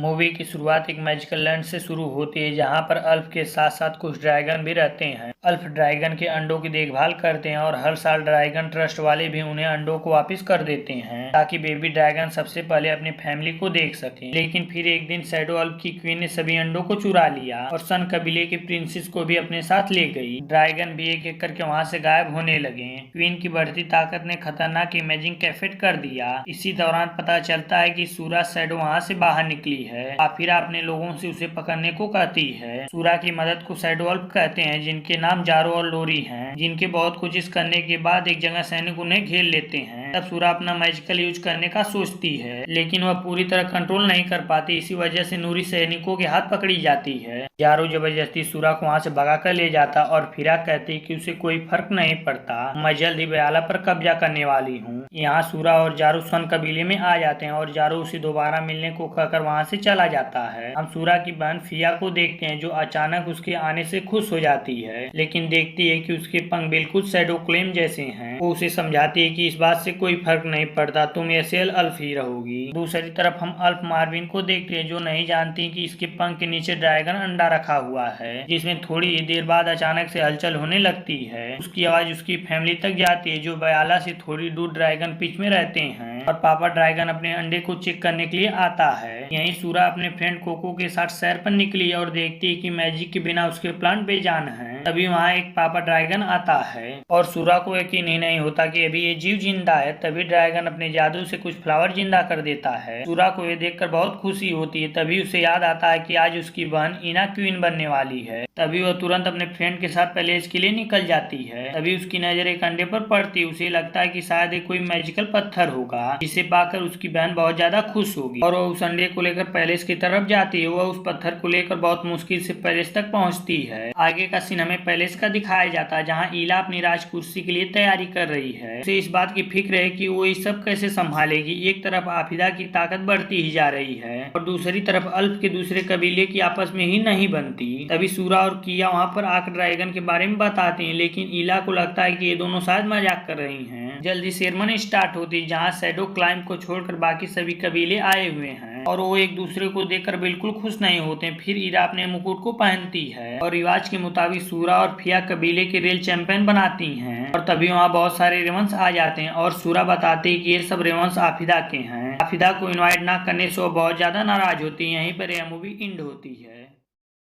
Movie की शुरुआत एक मैजिकल लैंड से शुरू होती है जहां पर अल्फ के साथ साथ कुछ ड्रैगन भी रहते हैं। अल्फ ड्रैगन के अंडों की देखभाल करते हैं और हर साल ड्रैगन ट्रस्ट वाले भी उन्हें अंडों को वापस कर देते हैं ताकि बेबी ड्रैगन सबसे पहले अपनी फैमिली को देख सके। लेकिन फिर एक दिन शैडो अल्फ की क्वीन ने सभी अंडों को चुरा लिया और सन कबीले की प्रिंसेस को भी अपने साथ ले गई। ड्रैगन भी एक एक करके वहां से गायब होने लगे। क्वीन की बढ़ती ताकत ने खतरनाक इमेजिंग कैफेट कर दिया। इसी दौरान पता चलता है कि सूरा शैडो वहां से बाहर निकली है। आफिरा अपने लोगों से उसे पकड़ने को कहती है। सूरा की मदद को शैडो अल्फ कहते हैं, जिनके नाम जारो और लोरी हैं, जिनके बहुत कोशिश करने के बाद एक जगह सैनिक उन्हें घेर लेते हैं। तब सूरा अपना मैजिकल यूज करने का सोचती है, लेकिन वह पूरी तरह कंट्रोल नहीं कर पाती। इसी वजह से नूरी सैनिकों के हाथ पकड़ी जाती है। जारो जबरदस्ती सूरा को वहां से भगा कर ले जाता और फिरा कहती कि उसे कोई फर्क नहीं पड़ता, मैं जल्द ही बयाला पर कब्जा करने वाली हूँ। यहाँ सूरा और जारो सन कबीले में आ जाते हैं और जारो उसे दोबारा मिलने को कहकर वहां से चला जाता है। हम सूरा की बहन फिया को देखते हैं जो अचानक उसके आने से खुश हो जाती है, लेकिन देखती है कि उसके पंख बिल्कुल शैडो क्लेम जैसे हैं। वो उसे समझाती है कि इस बात से कोई फर्क नहीं पड़ता, तुम ऐसे अल्फ ही रहोगी। दूसरी तरफ हम अल्फ मार्विन को देखते हैं जो नहीं जानती कि इसके पंख के नीचे ड्रैगन अंडा रखा हुआ है, जिसमें थोड़ी ही देर बाद अचानक से हलचल होने लगती है। उसकी आवाज उसकी फैमिली तक जाती है जो बयाला से थोड़ी दूर ड्रैगन पिच में रहते हैं और पापा ड्रैगन अपने अंडे को चेक करने के लिए आता है। यहीं सूरा अपने फ्रेंड कोको के साथ सैर पर निकली और देखती है कि मैजिक के बिना उसके प्लांट बेजान हैं। तभी वहाँ एक पापा ड्रैगन आता है और सूरा को यकीन ही नहीं होता कि अभी ये जीव जिंदा है। तभी ड्रैगन अपने जादू से कुछ फ्लावर जिंदा कर देता है। सूरा को ये देखकर बहुत खुशी होती है। तभी उसे याद आता है कि आज उसकी बहन इना क्वीन बनने वाली है। तभी वह तुरंत अपने फ्रेंड के साथ पैलेस के लिए निकल जाती है। तभी उसकी नजर एक अंडे पर पड़ती है। उसे लगता है कि शायद ये कोई मैजिकल पत्थर होगा, जिसे पाकर उसकी बहन बहुत ज्यादा खुश होगी और वह उस अंडे को लेकर पैलेस की तरफ जाती है। वह उस पत्थर को लेकर बहुत मुश्किल से पैलेस तक पहुंचती है। आगे का सीन हमें पैलेस का दिखाया जाता है जहां ईला अपनी राज कुर्सी के लिए तैयारी कर रही है। उसे इस बात की फिक्र है कि वो ये सब कैसे संभालेगी। एक तरफ आफिदा की ताकत बढ़ती ही जा रही है और दूसरी तरफ अल्फ के दूसरे कबीले की आपस में ही नहीं बनती। तभी सूरा और किया वहां पर आकर ड्रैगन के बारे में बताते हैं, लेकिन ईला को लगता है कि ये दोनों शायद मजाक कर रही हैं। जल्दी सेरेमनी स्टार्ट होती है जहां शैडो क्लाइम को छोड़कर बाकी सभी कबीले आए हुए हैं और वो एक दूसरे को देखकर बिल्कुल खुश नहीं होते। फिर ईरा अपने मुकुट को पहनती है और रिवाज के मुताबिक सूरा और फिया कबीले के रेल चैंपियन बनाती हैं और तभी वहाँ बहुत सारे रेवंस आ जाते हैं और सूरा बताती है कि ये सब रेवंस आफिदा के हैं। आफिदा को इनवाइट ना करने से वो बहुत ज्यादा नाराज होती है। यहीं पर यह मूवी एंड होती है।